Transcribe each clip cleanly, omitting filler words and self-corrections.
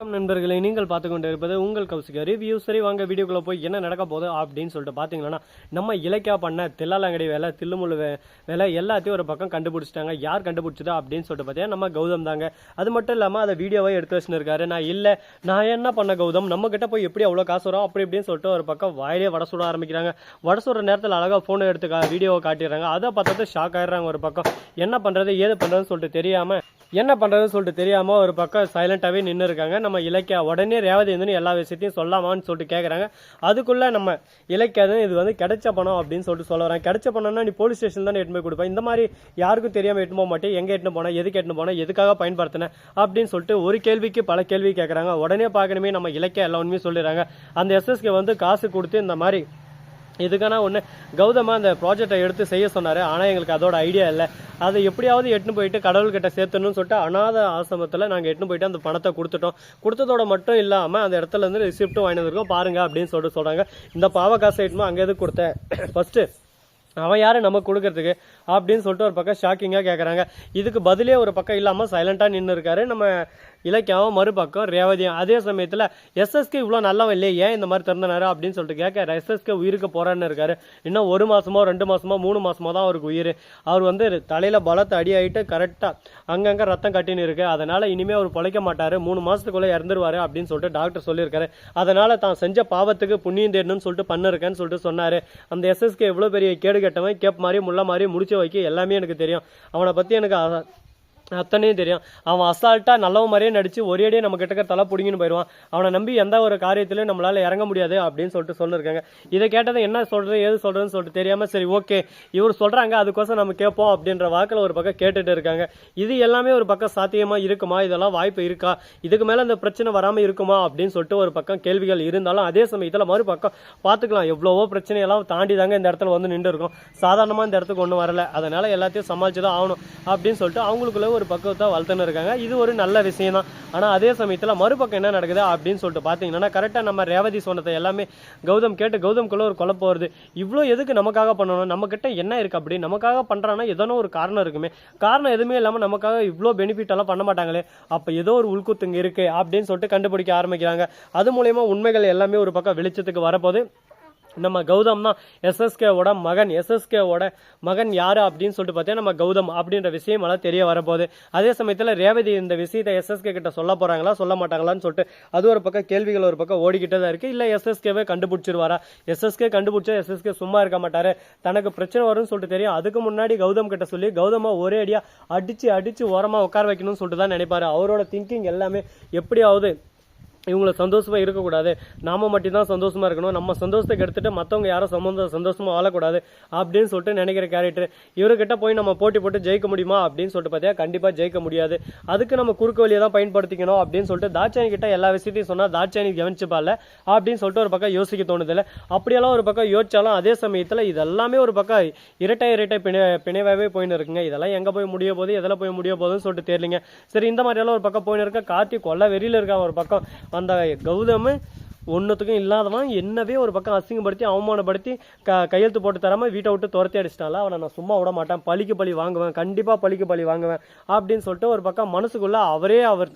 நண்பர்களை நீங்கள் பார்த்து கொண்டு இருப்பது உங்கள் கௌசிகா ரிவ்யூ. சரி வாங்க வீடியோக்குள்ள போய் என்ன நடக்க போகுது அப்படின்னு சொல்லிட்டு பார்த்தீங்கன்னா, நம்ம இலக்கியா பண்ண தில்லாலங்கடி வேலை தில்லுமுள்ளு வேலை எல்லாத்தையும் ஒரு பக்கம் கண்டுபிடிச்சிட்டாங்க. யார் கண்டுபிடிச்சதா அப்படின்னு சொல்லிட்டு பார்த்தீங்கன்னா நம்ம கௌதம் தாங்க. அது மட்டும் இல்லாமல் அதை வீடியோவை எடுத்து வச்சுன்னு இருக்காரு. நான் என்ன பண்ண கௌதம், நம்ம கிட்ட போய் எப்படி அவ்வளோ காசு வரும் அப்படி இப்படின்னு சொல்லிட்டு ஒரு பக்கம் வாயிலே வடை சுட ஆரம்பிக்கிறாங்க. வடை சுடுற நேரத்தில் அழகாக ஃபோனை எடுத்து வீடியோவை காட்டிடுறாங்க. அதை பார்த்தது ஷாக் ஆயிடுறாங்க. ஒரு பக்கம் என்ன பண்ணுறது ஏது பண்ணுறதுன்னு சொல்லிட்டு தெரியாமல் ஒரு பக்கம் சைலண்டாகவே நின்று இருக்காங்க. நம்ம இலக்கியா உடனே ரேவதி வந்து எல்லா விஷயத்தையும் சொல்லாமான்னு சொல்லிட்டு கேட்குறாங்க. அதுக்குள்ளே நம்ம இலக்கியா இது வந்து கிடைச்ச பணம் அப்படின்னு சொல்லிட்டு சொல்ல வராங்க. கிடைச்ச பணம்னா நீ போலீஸ் ஸ்டேஷன் தானே எட்டுன்னு போய் கொடுப்பேன், இந்த மாதிரி யாருக்கும் தெரியாமல் எட்டுன்னு போக மாட்டேன், எங்கே எட்டுன்னு போனேன், எதுக்கு எட்டுன்னு போனேன், எதுக்காக பயன்படுத்தினேன் அப்படின்னு சொல்லிட்டு ஒரு கேள்விக்கு பல கேள்வி கேட்குறாங்க. உடனே பார்க்கணுமே நம்ம இலக்கியா எல்லா உண்மையும் சொல்லிடுறாங்க. அந்த எஸ்எஸ்கே வந்து காசு கொடுத்து இந்த மாதிரி இதுக்கான ஒன்று கௌதமா அந்த ப்ராஜெக்டை எடுத்து செய்ய சொன்னார். ஆனால் எங்களுக்கு அதோட ஐடியா இல்லை, அதை எப்படியாவது எட்டுன்னு போயிட்டு கடவுள்கிட்ட சேர்த்துணும்னு சொல்லிட்டு அநாத ஆசிரமத்தில் நாங்கள் எட்டுன்னு போயிட்டு அந்த பணத்தை கொடுத்ததோட மட்டும் இல்லாமல் அந்த இடத்துல இருந்து ரிசிப்ட்டும் வாங்கி வந்திருக்கோம் பாருங்க அப்படின்னு சொல்லிட்டு சொல்கிறாங்க. இந்த பாவ காசை எட்டுமோ அங்கே எதுக்கு கொடுத்தேன், ஃபஸ்ட்டு அவன் யாரு நமக்கு கொடுக்கறதுக்கு அப்படின்னு சொல்லிட்டு ஒரு பக்கம் ஷாக்கிங்காக கேட்குறாங்க. இதுக்கு பதிலே ஒரு பக்கம் இல்லாமல் சைலண்டாக நின்று இருக்காரு நம்ம இலக்கியாவும், மறுபக்கம் ரேவதியும். அதே சமயத்தில் எஸ்எஸ்கே இவ்வளோ நல்லவன் இல்லையே, ஏன் இந்த மாதிரி திறந்தனாரு அப்படின்னு சொல்லிட்டு கேட்க எஸ்எஸ்கே உயிருக்கு போறான்னு இருக்காரு. இன்னும் 1 மாசமோ 2 மாசமோ 3 மாசமோ தான் அவருக்கு உயிர். அவர் வந்து தலையில பலத்தை அடி ஆகிட்டு கரெக்டாக அங்கங்கே ரத்தம் கட்டின்னு இருக்கு. அதனால இனிமேல் அவர் பொழைக்க மாட்டாரு, 3 மாசத்துக்குள்ளே இறந்துருவாரு அப்படின்னு சொல்லிட்டு டாக்டர் சொல்லியிருக்காரு. அதனால தான் செஞ்ச பாவத்துக்கு புண்ணியம் தேடணும்னு சொல்லிட்டு பண்ணிருக்கேன்னு சொல்லிட்டு சொன்னாரு. அந்த எஸ்எஸ்கே எவ்வளோ பெரிய கேடு கட்டவன், கேப் மாதிரி முள்ள மாதிரி முடிச்சு வைக்க எல்லாமே எனக்கு தெரியும். அவனை பற்றி எனக்கு அத்தனையும் தெரியும். அவன் அசால்ட்டா நல்லவன் மாதிரியே நடிச்சு ஒரேடியே நம்ம கிட்ட தலை பிடிங்கன்னு போயிடுவான். அவனை நம்பி எந்த ஒரு காரியத்திலையும் நம்மளால இறங்க முடியாது அப்படின்னு சொல்லிட்டு சொல்லிருக்காங்க. இதை கேட்டதை என்ன சொல்றது ஏது சொல்றதுன்னு சொல்லிட்டு தெரியாம சரி ஓகே இவர் சொல்றாங்க அதுக்கோசம் நம்ம கேட்போம் அப்படின்ற வாக்கில் ஒரு பக்கம் கேட்டுட்டு இருக்காங்க. இது எல்லாமே ஒரு பக்கம் சாத்தியமா இருக்குமா, இதெல்லாம் வாய்ப்பு இருக்கா, இதுக்கு மேல இந்த பிரச்சனை வராம இருக்குமா அப்படின்னு சொல்லிட்டு ஒரு பக்கம் கேள்விகள் இருந்தாலும் அதே சமயத்தில் மறுபக்கம் பார்த்துக்கலாம். எவ்வளவோ பிரச்சனையெல்லாம் தாண்டி தாங்க இந்த இடத்துல வந்து நின்று இருக்கும். சாதாரணமா இந்த இடத்துக்கு ஒன்றும் வரல, அதனால எல்லாத்தையும் சமாளிச்சுதான் ஆகணும் அப்படின்னு சொல்லிட்டு அவங்களுக்குள்ள ஒரு பக்கத்தை வளர்த்துன்னு இருக்காங்க. இது ஒரு நல்ல விஷயம் தான். ஆனால் அதே சமயத்தில் மறுபக்கம் என்ன நடக்குது அப்படின்னு சொல்லிட்டு பார்த்தீங்கன்னா கரெக்டாக நம்ம ரேவதி சொன்னதை எல்லாமே கௌதம் கேட்டு கௌதம்குள்ள ஒரு குழப்பம் வருது. இவ்வளோ எதுக்கு நமக்காக பண்ணணும், நம்ம கிட்ட என்ன இருக்கு அப்படி நமக்காக பண்றான்னா ஏதோ ஒரு காரணம் இருக்குமே, காரணம் எதுவுமே இல்லாமல் நமக்காக இவ்வளோ பெனிஃபிட் எல்லாம் பண்ண மாட்டாங்களே, அப்போ ஏதோ ஒரு உள்குத்துங்க இருக்கு அப்படின்னு சொல்லிட்டு கண்டுபிடிக்க ஆரம்பிக்கிறாங்க. அது மூலயமா உண்மைகள் எல்லாமே ஒரு பக்கம் வெளிச்சத்துக்கு வரப்போது. நம்ம கௌதம் தான் எஸ்எஸ்கேவோட மகன். எஸ்எஸ்கேவோட மகன் யாரு அப்படின்னு சொல்லிட்டு பார்த்தா நம்ம கௌதம் அப்படின்ற விஷயம் எல்லாம் தெரிய வரப்போகுது. அதே சமயத்தில் ரேவதி இந்த விஷயத்தை எஸ்எஸ்கே கிட்ட சொல்ல போறாங்களா சொல்ல மாட்டாங்களான்னு சொல்லிட்டு அது ஒரு பக்கம் கேள்விகள் ஒரு பக்கம் ஓடிக்கிட்டே தான் இருக்கு. இல்லை எஸ்எஸ்கேவே கண்டுபிடிச்சிருவாரா, எஸ்எஸ்கே கண்டுபிடிச்சா எஸ்எஸ்கே சும்மா இருக்க மாட்டாரு, தனக்கு பிரச்சனை வரும்னு சொல்லிட்டு தெரியும். அதுக்கு முன்னாடி கௌதம் கிட்ட சொல்லி கௌதமா ஒரே அடியா அடிச்சு ஓரமா உட்கார வைக்கணும்னு சொல்லிட்டு தான் நினைப்பாரு. அவரோட திங்கிங் எல்லாமே எப்படியாவது இவங்களை சந்தோஷமா இருக்கக்கூடாது, நாம மட்டும்தான் சந்தோஷமா இருக்கணும், நம்ம சந்தோஷத்துக்கு எடுத்துட்டு மற்றவங்க யாரும் சந்தோஷமா வாழக்கூடாது அப்படின்னு சொல்லிட்டு நினைக்கிற கேரக்டர். இவர்கிட்ட போய் நம்ம போட்டி போட்டு ஜெயிக்க முடியுமா அப்படின்னு சொல்லிட்டு பார்த்தா கண்டிப்பா ஜெயிக்க முடியாது. அதுக்கு நம்ம குறுக்கு வழியை தான் பயன்படுத்திக்கணும் அப்படின்னு சொல்லிட்டு தாட்சாயணி கிட்ட எல்லா விஷயத்தையும் சொன்னா தாட்சாயணி கவனிச்சுப்பால அப்படின்னு சொல்லிட்டு ஒரு பக்கம் யோசிக்க தோணுதில்ல. அப்படியெல்லாம் ஒரு பக்கம் யோசிச்சாலும் அதே சமயத்தில் இதெல்லாமே ஒரு பக்கம் இரட்டை பிணைவாவே போயின்னு இருக்குங்க. இதெல்லாம் எங்க போய் முடிய போகுது எதில் போய் முடிய போகுதுன்னு சொல்லிட்டு தெரியலங்க. சரி இந்த மாதிரி எல்லாம் ஒரு பக்கம் போயின்னு இருக்க கார்த்தி கொல்ல வெறியில இருக்கான். ஒரு பக்கம் அந்த கௌதம் ஒன்னுத்துக்கும் இல்லாதவன் என்னவே ஒரு பக்கம் அசிங்கப்படுத்தி அவமானப்படுத்தி கையெழுத்து போட்டு தராம வீட்டை விட்டு துரத்தி அடிச்சிட்டால, அவனை நான் சும்மா விட மாட்டேன், பழிக்கு பழி வாங்குவேன், கண்டிப்பா பழிக்கு பழி வாங்குவேன் அப்படின்னு சொல்லிட்டு ஒரு பக்கம் மனசுக்குள்ள அவர்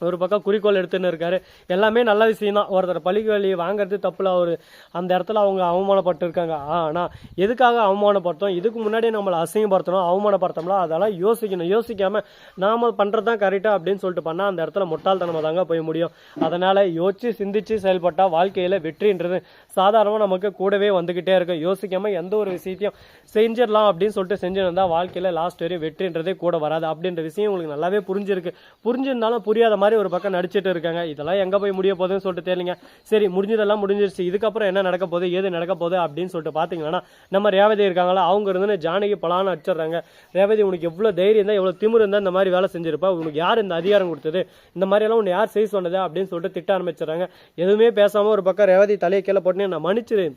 ஒரு பக்கம் குறிக்கோள் எடுத்துன்னு இருக்காரு. எல்லாமே நல்ல விஷயம் தான், ஒருத்தர் பழிக்கு வழி வாங்குறது தப்புல. அவர் அந்த இடத்துல அவங்க அவமானப்பட்டு இருக்காங்க. ஆனால் எதுக்காக அவமானப்படுத்தோம், இதுக்கு முன்னாடி நம்மளை அசிங்கப்படுத்தணும் அவமானப்படுத்தோம்ல, அதெல்லாம் யோசிக்கணும். யோசிக்காம நாம பண்றது தான் கரெக்டா அப்படின்னு சொல்லிட்டு பண்ணா அந்த இடத்துல முட்டாள்தனமா தாங்க போய் முடியும். அதனால யோசிச்சு சிந்திச்சு செயல்பட்டா வாழ்க்கையில வெற்றின்றது சாதாரணமாக நமக்கு கூடவே வந்துகிட்டே இருக்கும். யோசிக்காம எந்த ஒரு விஷயத்தையும் செஞ்சிடலாம் அப்படின்னு சொல்லிட்டு செஞ்சிருந்தா வாழ்க்கையில லாஸ்ட் வரையும் வெற்றின்றதே கூட வராது அப்படின்ற விஷயம் உங்களுக்கு நல்லாவே புரிஞ்சிருந்தாலும் புரியாத மாதிரி ஒரு பக்கம் நடிச்சிட்டு இருக்காங்க. இதெல்லாம் எங்க போய் முடிய போகுதுன்னு சொல்லிட்டு தெரியலங்க. சரி முடிஞ்சதெல்லாம் முடிஞ்சிருச்சு, இதுக்கப்புறம் என்ன நடக்க போகுது ஏது நடக்க போகுது அப்படின்னு சொல்லிட்டு பாத்தீங்கன்னா நம்ம ரேவதி இருக்காங்களா, அவங்க இருந்து ஜானகி பலான்னு அடிச்சிடுறாங்க. ரேவதி உனக்கு எவ்வளவு தைரியம் இருந்தா எவ்வளவு திமிரு இருந்தா இந்த மாதிரி வேலை செஞ்சிருப்பா, உனக்கு யார் இந்த அதிகாரம் கொடுத்தது, இந்த மாதிரி எல்லாம் உன்னை யார் செய்ய சொன்னது அப்படின்னு சொல்லிட்டு திட்ட ஆரம்பிச்சிடறாங்க. எதுவுமே பேசாம ஒரு பக்கம் ரேவதி தலையை கீழே போட்டு நான் மன்னிச்சிரு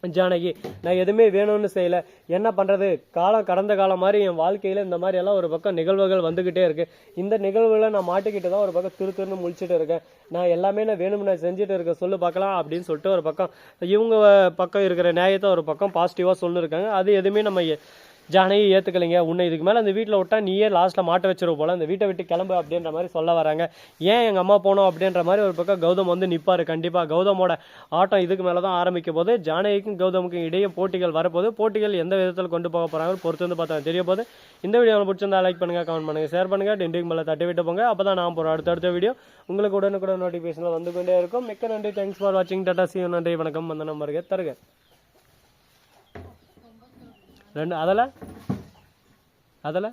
ஜானகி, நான் எதுவுமே வேணும்னு செய்யல, என்ன பண்றது, காலம் கடந்த காலம் மாதிரி என் வாழ்க்கையில இந்த மாதிரி எல்லாம் ஒரு பக்கம் நிகழ்வுகள் வந்துகிட்டே இருக்கு. இந்த நிகழ்வுகளை நான் மாட்டிக்கிட்டு தான் ஒரு பக்கம் திருன்னு முழிச்சிட்டு இருக்கேன். நான் எல்லாமே நான் வேணும்னு நான் செஞ்சுட்டு இருக்கேன், சொல்லு பார்க்கலாம் அப்படின்னு சொல்லிட்டு ஒரு பக்கம் இவங்க பக்கம் இருக்கிற நியாயத்தை ஒரு பக்கம் பாசிட்டிவா சொல்லிருக்காங்க. அது எதுவுமே நம்ம ஜானகி ஏற்றுக்கலைங்க, உன்னை இதுக்கு மேலே அந்த வீட்டில் விட்டா நீயே லாஸ்ட்டில் மாட்ட வச்சிருவ போல, அந்த வீட்டை விட்டு கிளம்பு அப்படின்ற மாதிரி சொல்ல வராங்க. ஏன் எங்கள் அம்மா போனோம் அப்படின்ற மாதிரி ஒரு பக்கம் கௌதம் வந்து நிற்பார். கண்டிப்பாக கௌதமோட ஆட்டம் இதுக்கு மேலே தான் ஆரம்பிக்க போது. ஜானகிக்கும் கௌதமுக்கும் இடையே போட்டிகள் வரப்போது. போட்டிகள் எந்த விதத்தில் கொண்டு போக போகிறாங்க பொறுத்து வந்து பார்த்தா தெரிய போது. இந்த வீடியோ பிடிச்சிருந்தா லைக் பண்ணுங்கள், கமெண்ட் பண்ணுங்கள், ஷேர் பண்ணுங்கள், டிண்டிங் மேலே தட்டி விட்டு போங்க. அப்போ தான் நான் போகிறோம் அடுத்த வீடியோ உங்களுக்கு உடனுக்குடன் நோட்டிஃபிகேஷனில் வந்து கொண்டே இருக்கும். மிக்க நன்றி, தேங்க்ஸ் ஃபார் வாட்சிங், டாடா, see you, நன்றி, வணக்கம். அந்த நம்பருக்கு தருக 2 அதில்